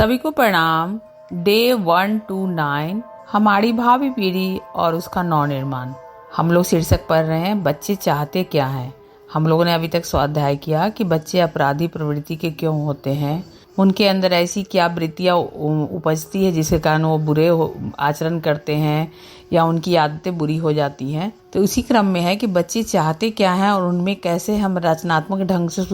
सभी को प्रणाम। डे 129 हमारी भावी पीढ़ी और उसका नवनिर्माण। हम लोग शीर्षक पढ़ रहे हैं, बच्चे चाहते क्या हैं। हम लोगों ने अभी तक स्वाध्याय किया कि बच्चे अपराधी प्रवृत्ति के क्यों होते हैं, उनके अंदर ऐसी क्या वृत्तियाँ उपजती है जिसके कारण वो बुरे आचरण करते हैं या उनकी आदतें बुरी हो जाती हैं। तो उसी क्रम में है कि बच्चे चाहते क्या हैं और उनमें कैसे हम रचनात्मक ढंग से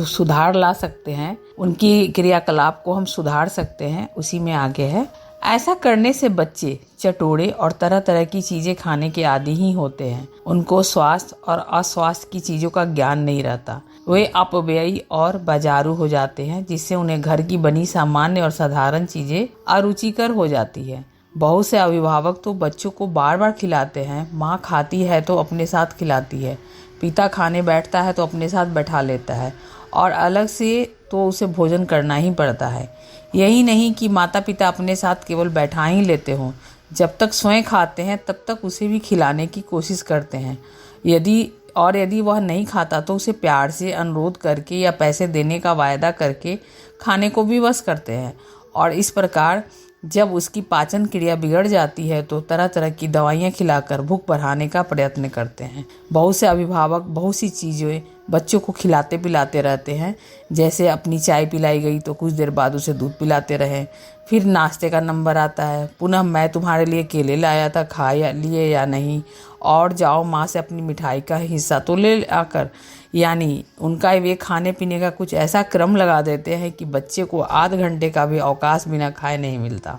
सुधार ला सकते हैं, उनकी क्रियाकलाप को हम सुधार सकते हैं, उसी में आगे है। ऐसा करने से बच्चे चटोरे और तरह तरह की चीजें खाने के आदी ही होते हैं। उनको स्वास्थ्य और अस्वास्थ्य की चीजों का ज्ञान नहीं रहता। वे अपव्ययी और बाजारू हो जाते हैं, जिससे उन्हें घर की बनी सामान्य और साधारण चीजें अरुचिकर हो जाती है। बहुत से अभिभावक तो बच्चों को बार बार खिलाते हैं। माँ खाती है तो अपने साथ खिलाती है, पिता खाने बैठता है तो अपने साथ बैठा लेता है और अलग से तो उसे भोजन करना ही पड़ता है। यही नहीं कि माता पिता अपने साथ केवल बैठा ही लेते हों, जब तक स्वयं खाते हैं तब तक उसे भी खिलाने की कोशिश करते हैं। यदि वह नहीं खाता तो उसे प्यार से अनुरोध करके या पैसे देने का वायदा करके खाने को विवश करते हैं। और इस प्रकार जब उसकी पाचन क्रिया बिगड़ जाती है तो तरह तरह की दवाइयाँ खिलाकर भूख बढ़ाने का प्रयत्न करते हैं। बहुत से अभिभावक बहुत सी चीज़ें बच्चों को खिलाते पिलाते रहते हैं। जैसे अपनी चाय पिलाई गई तो कुछ देर बाद उसे दूध पिलाते रहें, फिर नाश्ते का नंबर आता है, पुनः मैं तुम्हारे लिए केले लाया था, लिए या नहीं, और जाओ माँ से अपनी मिठाई का हिस्सा तो ले आकर। यानी उनका वे खाने पीने का कुछ ऐसा क्रम लगा देते हैं कि बच्चे को आध घंटे का भी अवकाश बिना खाए नहीं मिलता।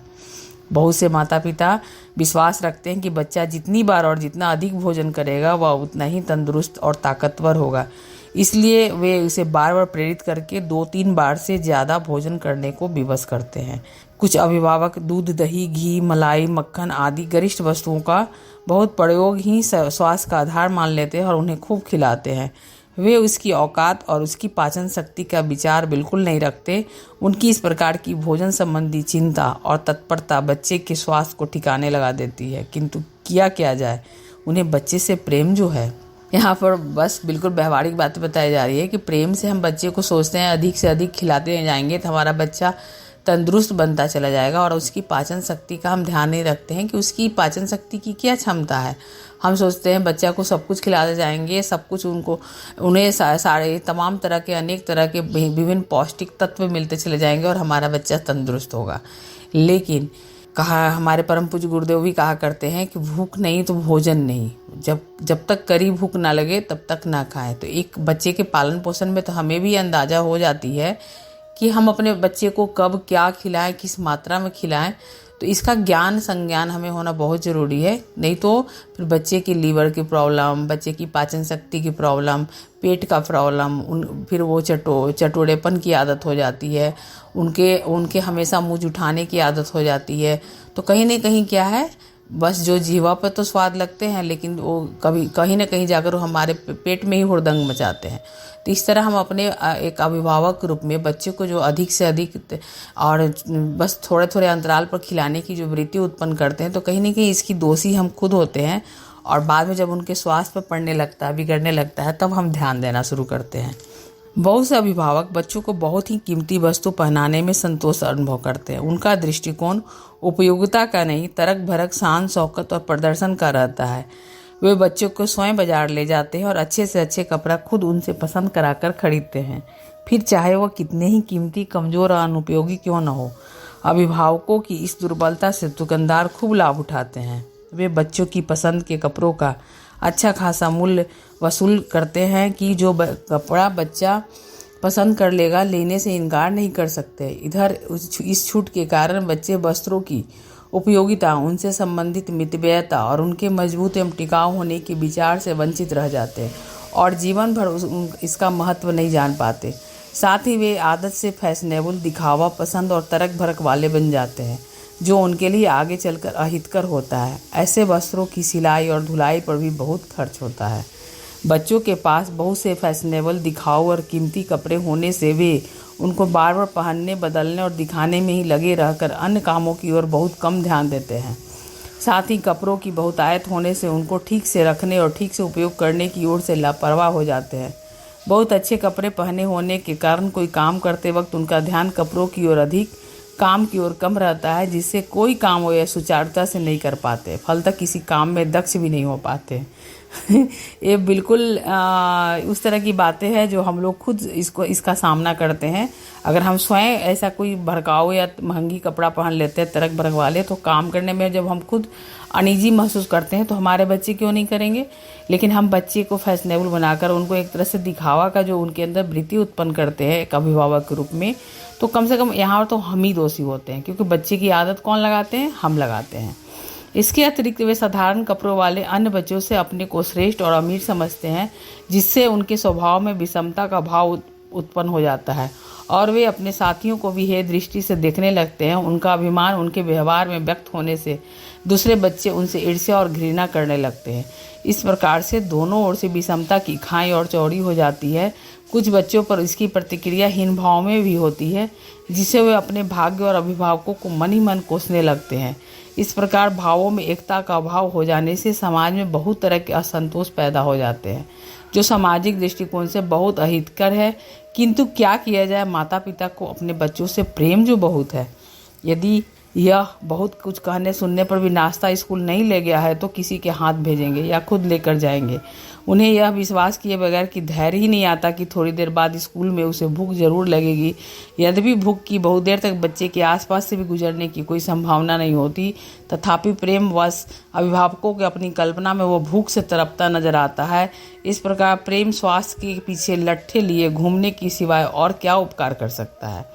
बहुत से माता पिता विश्वास रखते हैं कि बच्चा जितनी बार और जितना अधिक भोजन करेगा वह उतना ही तंदुरुस्त और ताकतवर होगा, इसलिए वे उसे बार बार प्रेरित करके 2-3 बार से ज़्यादा भोजन करने को विवश करते हैं। कुछ अभिभावक दूध, दही, घी, मलाई, मक्खन आदि गरिष्ठ वस्तुओं का बहुत प्रयोग ही स्वास्थ्य का आधार मान लेते हैं और उन्हें खूब खिलाते हैं। वे उसकी औकात और उसकी पाचन शक्ति का विचार बिल्कुल नहीं रखते। उनकी इस प्रकार की भोजन संबंधी चिंता और तत्परता बच्चे के स्वास्थ्य को ठिकाने लगा देती है। किंतु किया जाए, उन्हें बच्चे से प्रेम जो है, यहाँ पर बस बिल्कुल व्यवहारिक बातें बताई जा रही है कि प्रेम से हम बच्चे को सोचते हैं अधिक से अधिक खिलाते जाएंगे तो हमारा बच्चा तंदुरुस्त बनता चला जाएगा, और उसकी पाचन शक्ति का हम ध्यान नहीं रखते हैं कि उसकी पाचन शक्ति की क्या क्षमता है। हम सोचते हैं बच्चा को सब कुछ खिलाते जाएंगे, सब कुछ उन्हें सारे तमाम तरह के अनेक तरह के विभिन्न पौष्टिक तत्व मिलते चले जाएंगे और हमारा बच्चा तंदुरुस्त होगा। लेकिन हमारे परम पूज्य गुरुदेव भी कहा करते हैं कि भूख नहीं तो भोजन नहीं। जब तक करी भूख ना लगे तब तक ना खाएं। तो एक बच्चे के पालन पोषण में तो हमें भी अंदाजा हो जाती है कि हम अपने बच्चे को कब क्या खिलाएं, किस मात्रा में खिलाएं। तो इसका ज्ञान संज्ञान हमें होना बहुत ज़रूरी है। नहीं तो फिर बच्चे की लीवर की प्रॉब्लम, बच्चे की पाचन शक्ति की प्रॉब्लम, पेट का प्रॉब्लम, फिर वो चटोरेपन की आदत हो जाती है, उनके हमेशा मुँह उठाने की आदत हो जाती है। तो कहीं ना कहीं क्या है, बस जो जीवा पर तो स्वाद लगते हैं लेकिन वो कभी कहीं ना कहीं जाकर हमारे पेट में ही हुड़दंग मचाते हैं। तो इस तरह हम अपने एक अभिभावक के रूप में बच्चे को जो अधिक से अधिक और बस थोड़े थोड़े अंतराल पर खिलाने की जो वृत्ति उत्पन्न करते हैं, तो कहीं ना कहीं इसकी दोषी हम खुद होते हैं। और बाद में जब उनके स्वास्थ्य पर पड़ने लगता है, बिगड़ने लगता है, तब हम ध्यान देना शुरू करते हैं। बहुत से अभिभावक बच्चों को बहुत ही कीमती वस्तु पहनाने में संतोष अनुभव करते हैं। उनका दृष्टिकोण उपयोगिता का नहीं, तरक भरक, शान शौकत और प्रदर्शन का रहता है। वे बच्चों को स्वयं बाजार ले जाते हैं और अच्छे से अच्छे कपड़ा खुद उनसे पसंद कराकर खरीदते हैं, फिर चाहे वह कितने ही कीमती, कमजोर और अनुपयोगी क्यों न हो। अभिभावकों की इस दुर्बलता से दुकानदार खूब लाभ उठाते हैं। वे बच्चों की पसंद के कपड़ों का अच्छा खासा मूल्य वसूल करते हैं कि जो कपड़ा बच्चा पसंद कर लेगा, लेने से इनकार नहीं कर सकते। इधर इस छूट के कारण बच्चे वस्त्रों की उपयोगिता, उनसे संबंधित मितव्ययता और उनके मजबूत एवं टिकाऊ होने के विचार से वंचित रह जाते हैं और जीवन भर इसका महत्व नहीं जान पाते। साथ ही वे आदत से फैशनेबल, दिखावा पसंद और तरक भरक वाले बन जाते हैं, जो उनके लिए आगे चलकर अहितकर होता है। ऐसे वस्त्रों की सिलाई और धुलाई पर भी बहुत खर्च होता है। बच्चों के पास बहुत से फैशनेबल, दिखाऊ और कीमती कपड़े होने से वे उनको बार बार पहनने, बदलने और दिखाने में ही लगे रहकर अन्य कामों की ओर बहुत कम ध्यान देते हैं। साथ ही कपड़ों की बहुतायत होने से उनको ठीक से रखने और ठीक से उपयोग करने की ओर से लापरवाह हो जाते हैं। बहुत अच्छे कपड़े पहने होने के कारण कोई काम करते वक्त उनका ध्यान कपड़ों की ओर अधिक काम की ओर कम रहता है, जिससे कोई काम वो सुचारुता से नहीं कर पाते, फलतः किसी काम में दक्ष भी नहीं हो पाते। ये बिल्कुल उस तरह की बातें हैं जो हम लोग खुद इसका सामना करते हैं। अगर हम स्वयं ऐसा कोई भड़काऊ या महंगी कपड़ा पहन लेते हैं तरक भड़क वाले, तो काम करने में जब हम खुद अनईजी महसूस करते हैं तो हमारे बच्चे क्यों नहीं करेंगे। लेकिन हम बच्चे को फैशनेबल बनाकर उनको एक तरह से दिखावा का जो उनके अंदर वृत्ति उत्पन्न करते हैं एक अभिभावक के रूप में, तो कम से कम यहाँ तो हम ही दोषी होते हैं, क्योंकि बच्चे की आदत कौन लगाते हैं? हम लगाते हैं। इसके अतिरिक्त वे साधारण कपड़ों वाले अन्य बच्चों से अपने को श्रेष्ठ और अमीर समझते हैं, जिससे उनके स्वभाव में विषमता का भाव उत्पन्न हो जाता है और वे अपने साथियों को भी हे दृष्टि से देखने लगते हैं। उनका अभिमान उनके व्यवहार में व्यक्त होने से दूसरे बच्चे उनसे ईर्ष्या और घृणा करने लगते हैं। इस प्रकार से दोनों ओर से विषमता की खाई और चौड़ी हो जाती है। कुछ बच्चों पर इसकी प्रतिक्रिया हीन भाव में भी होती है, जिसे वे अपने भाग्य और अभिभावकों को मन ही मन कोसने लगते हैं। इस प्रकार भावों में एकता का अभाव हो जाने से समाज में बहुत तरह के असंतोष पैदा हो जाते हैं, जो सामाजिक दृष्टिकोण से बहुत अहितकर है। किंतु क्या किया जाए, माता पिता को अपने बच्चों से प्रेम जो बहुत है, यदि यह बहुत कुछ कहने सुनने पर भी नाश्ता स्कूल नहीं ले गया है तो किसी के हाथ भेजेंगे या खुद लेकर जाएंगे। उन्हें यह विश्वास किए बगैर कि धैर्य ही नहीं आता कि थोड़ी देर बाद स्कूल में उसे भूख जरूर लगेगी। यद्यपि भूख की बहुत देर तक बच्चे के आसपास से भी गुजरने की कोई संभावना नहीं होती, तथापि प्रेमवश अभिभावकों के अपनी कल्पना में वो भूख से तड़पता नजर आता है। इस प्रकार प्रेम स्वास्थ्य के पीछे लट्ठे लिए घूमने की सिवाय और क्या उपकार कर सकता है।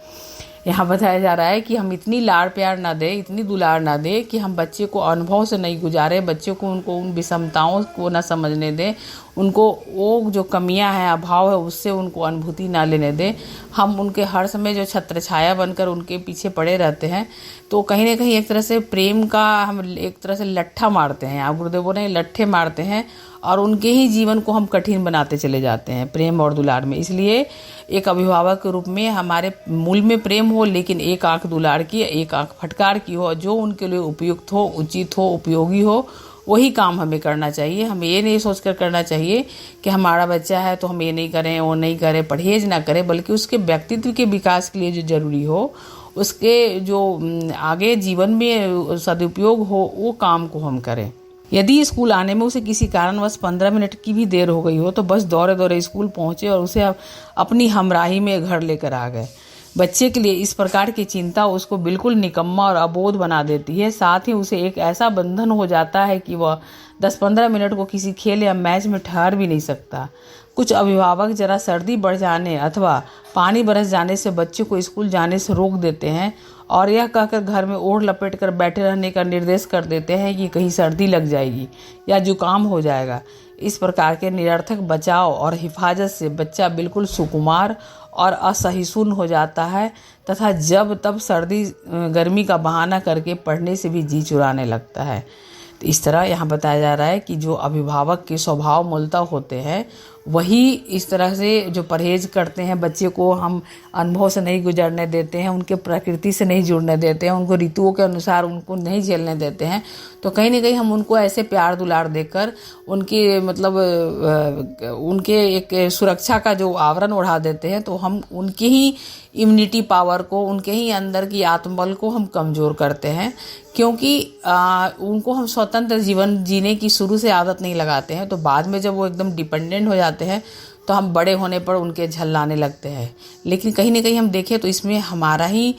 यहाँ बताया जा रहा है कि हम इतनी लाड़ प्यार ना दें, इतनी दुलार ना दें कि हम बच्चे को अनुभव से नहीं गुजारे, बच्चे को उनको उन विषमताओं को ना समझने दें, उनको वो जो कमियां हैं, अभाव है, उससे उनको अनुभूति ना लेने दें। हम उनके हर समय जो छत्र छाया बनकर उनके पीछे पड़े रहते हैं, तो कहीं ना कहीं एक तरह से प्रेम का हम एक तरह से लट्ठा मारते हैं। आप गुरुदेव बोल रहे हैं लट्ठे मारते हैं और उनके ही जीवन को हम कठिन बनाते चले जाते हैं प्रेम और दुलार में। इसलिए एक अभिभावक के रूप में हमारे मूल में प्रेम हो, लेकिन एक आंख दुलार की, एक आंख फटकार की हो, जो उनके लिए उपयुक्त हो, उचित हो, उपयोगी हो, वही काम हमें करना चाहिए। हमें ये नहीं सोचकर करना चाहिए कि हमारा बच्चा है तो हम ये नहीं करें, वो नहीं करें, परहेज ना करें, बल्कि उसके व्यक्तित्व के विकास के लिए जो जरूरी हो, उसके जो आगे जीवन में सदुपयोग हो, वो काम को हम करें। यदि स्कूल आने में उसे किसी कारणवश 15 मिनट की भी देर हो गई हो तो बस दौड़े दौड़े स्कूल पहुंचे और उसे अपनी हमराही में घर लेकर आ गए। बच्चे के लिए इस प्रकार की चिंता उसको बिल्कुल निकम्मा और अबोध बना देती है। साथ ही उसे एक ऐसा बंधन हो जाता है कि वह 10-15 मिनट को किसी खेल या मैच में ठहर भी नहीं सकता। कुछ अभिभावक जरा सर्दी बढ़ जाने अथवा पानी बरस जाने से बच्चे को स्कूल जाने से रोक देते हैं और यह कहकर घर में ओढ़ लपेट कर बैठे रहने का निर्देश कर देते हैं कि कहीं सर्दी लग जाएगी या जुकाम हो जाएगा। इस प्रकार के निरर्थक बचाव और हिफाजत से बच्चा बिल्कुल सुकुमार और असहिष्णु हो जाता है तथा जब तब सर्दी गर्मी का बहाना करके पढ़ने से भी जी चुराने लगता है। तो इस तरह यहाँ बताया जा रहा है कि जो अभिभावक के स्वभाव मूलतः होते हैं, वही इस तरह से जो परहेज करते हैं, बच्चे को हम अनुभव से नहीं गुजरने देते हैं, उनके प्रकृति से नहीं जुड़ने देते हैं, उनको ऋतुओं के अनुसार उनको नहीं झेलने देते हैं, तो कहीं ना कहीं हम उनको ऐसे प्यार दुलार देकर उनके मतलब उनके एक सुरक्षा का जो आवरण ओढ़ा देते हैं, तो हम उनकी ही इम्यूनिटी पावर को, उनके ही अंदर की आत्मबल को हम कमज़ोर करते हैं। क्योंकि उनको हम स्वतंत्र जीवन जीने की शुरू से आदत नहीं लगाते हैं, तो बाद में जब वो एकदम डिपेंडेंट हो जाते हैं तो हम बड़े होने पर उनके झल्लाने लगते हैं। लेकिन कहीं ना कहीं हम देखें तो इसमें हमारा ही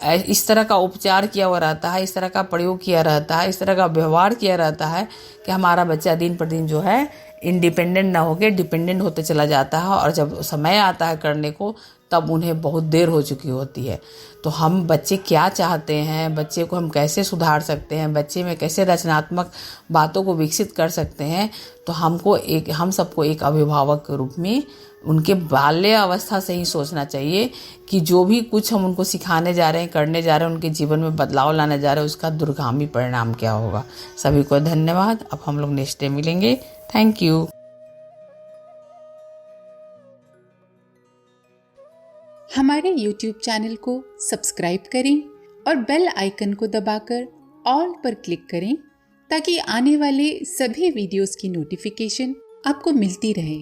इस तरह का उपचार किया हुआ रहता है, इस तरह का प्रयोग किया रहता है, इस तरह का व्यवहार किया रहता है कि हमारा बच्चा दिन पर दिन जो है इंडिपेंडेंट ना होकर डिपेंडेंट होते चला जाता है और जब समय आता है करने को तब उन्हें बहुत देर हो चुकी होती है। तो हम बच्चे क्या चाहते हैं, बच्चे को हम कैसे सुधार सकते हैं, बच्चे में कैसे रचनात्मक बातों को विकसित कर सकते हैं, तो हम सबको एक अभिभावक के रूप में उनके बाल्य अवस्था से ही सोचना चाहिए कि जो भी कुछ हम उनको सिखाने जा रहे हैं, करने जा रहे हैं, उनके जीवन में बदलाव लाने जा रहे हैं, उसका दूरगामी परिणाम क्या होगा। सभी को धन्यवाद। अब हम लोग नेक्स्ट डे मिलेंगे। Thank you. हमारे YouTube चैनल को सब्सक्राइब करें और बेल आइकन को दबाकर ऑल पर क्लिक करें ताकि आने वाले सभी वीडियोस की नोटिफिकेशन आपको मिलती रहे।